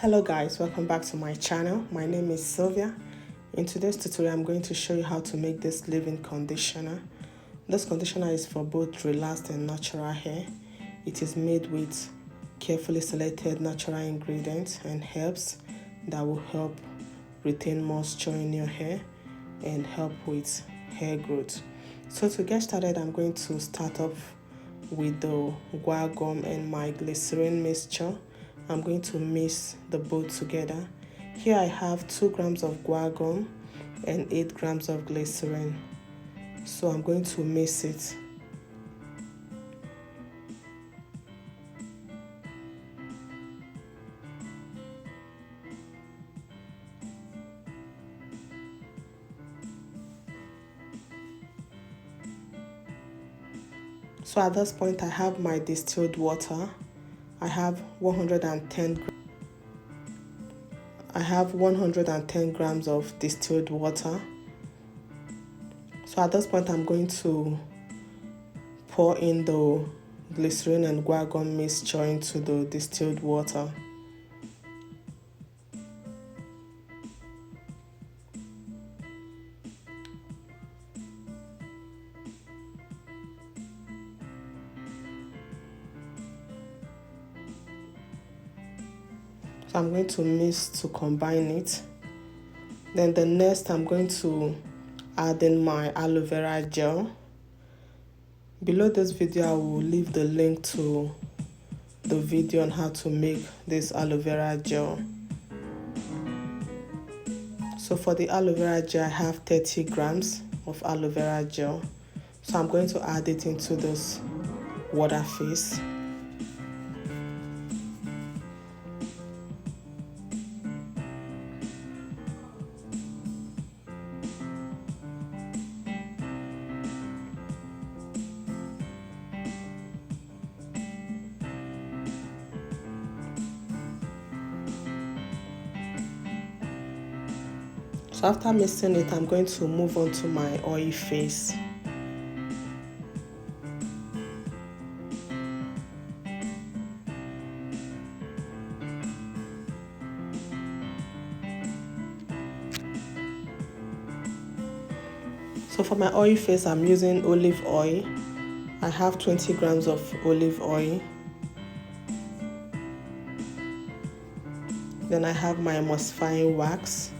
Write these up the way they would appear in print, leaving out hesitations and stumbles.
Hello guys, welcome back to my channel. My name is Sylvia. In today's tutorial, I'm going to show you how to make this leave-in conditioner. This conditioner is for both relaxed and natural hair. It is made with carefully selected natural ingredients and herbs that will help retain moisture in your hair and help with hair growth. So to get started, I'm going to start off with the guar gum and my glycerin mixture. I'm going to mix the both together. Here I have 2 grams of guar gum and 8 grams of glycerin. So I'm going to mix it. So at this point I have my distilled water. I have 110 grams of distilled water. So at this point I'm going to pour in the glycerin and guar gum mixture into the distilled water. So I'm going to mix to combine it. Then the next I'm going to add in my aloe vera gel. Below this video I will leave the link to the video on how to make this aloe vera gel. So for the aloe vera gel I have 30 grams of aloe vera gel. So I'm going to add it into this water phase. So after mixing it, I'm going to move on to my oil phase. So for my oil phase, I'm using olive oil. I have 20 grams of olive oil. Then I have my emulsifying wax.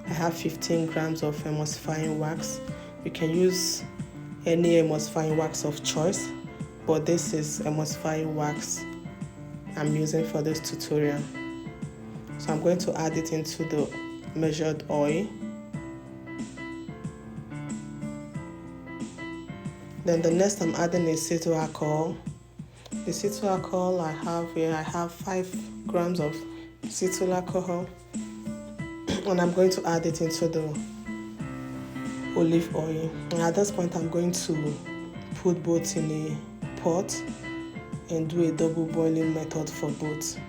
I have 15 grams of emulsifying wax. You can use any emulsifying wax of choice, but this is emulsifying wax I'm using for this tutorial. So I'm going to add it into the measured oil. Then the next I'm adding is cetyl alcohol. The cetyl alcohol I have here, I have 5 grams of cetyl alcohol. And I'm going to add it into the olive oil. And at this point, I'm going to put both in a pot and do a double boiling method for both.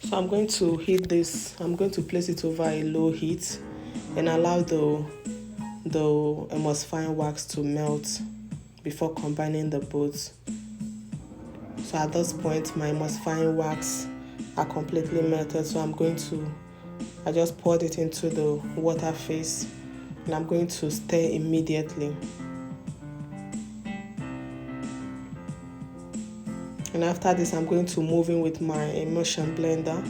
So I'm going to heat this. I'm going to place it over a low heat and allow the emulsifying wax to melt before combining the both. So at this point my emulsifying wax are completely melted, so I just poured it into the water phase and I'm going to stir immediately. And after this I'm going to move in with my emulsion blender.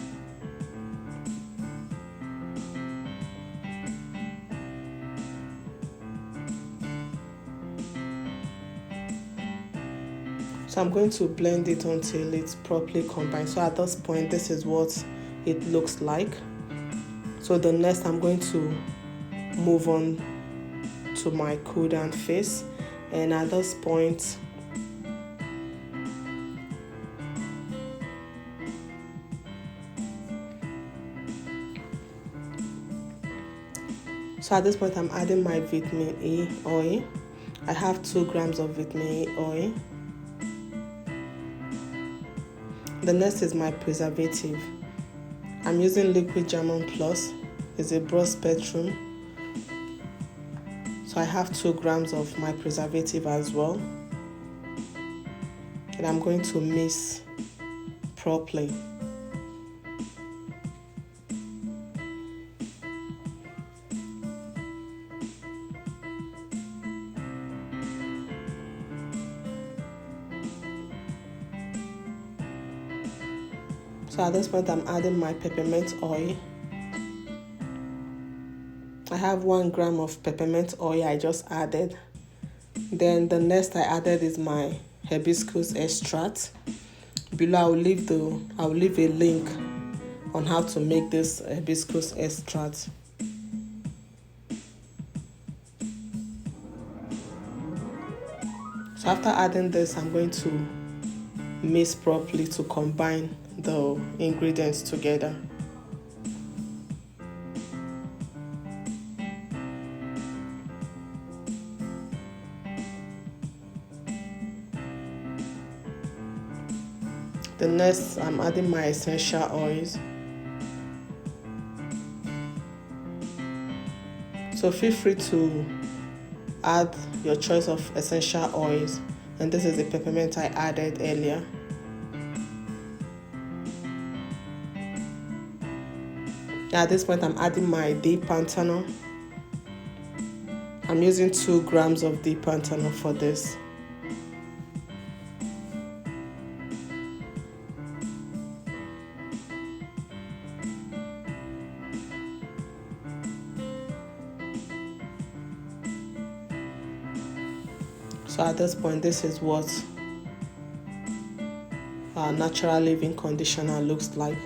So I'm going to blend it until it's properly combined. So at this point, this is what it looks like. So the next I'm going to move on to my cool down phase. And at this point, I'm adding my vitamin E oil. I have 2 grams of vitamin E oil. The next is my preservative. I'm using liquid German Plus. It's a broad spectrum. So So I have 2 grams of my preservative as well. And I'm going to mix properly. So at this point, I'm adding my peppermint oil. I have 1 gram of peppermint oil I just added. Then the next I added is my hibiscus extract. Below I'll leave a link on how to make this hibiscus extract. So after adding this, I'm going to mix properly to combine the ingredients together. The next, I'm adding my essential oils. So feel free to add your choice of essential oils, and this is the peppermint I added earlier. At this point, I'm adding my deep panthenol. I'm using 2 grams of deep panthenol for this. So at this point, this is what our natural leave-in conditioner looks like.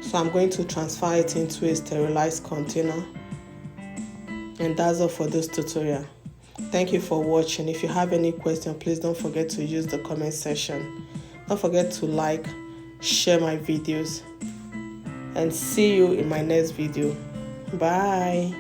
So I'm going to transfer it into a sterilized container. And that's all for this tutorial. Thank you for watching. If you have any question, please don't forget to use the comment section. Don't forget to like, share my videos, and see you in my next video. Bye.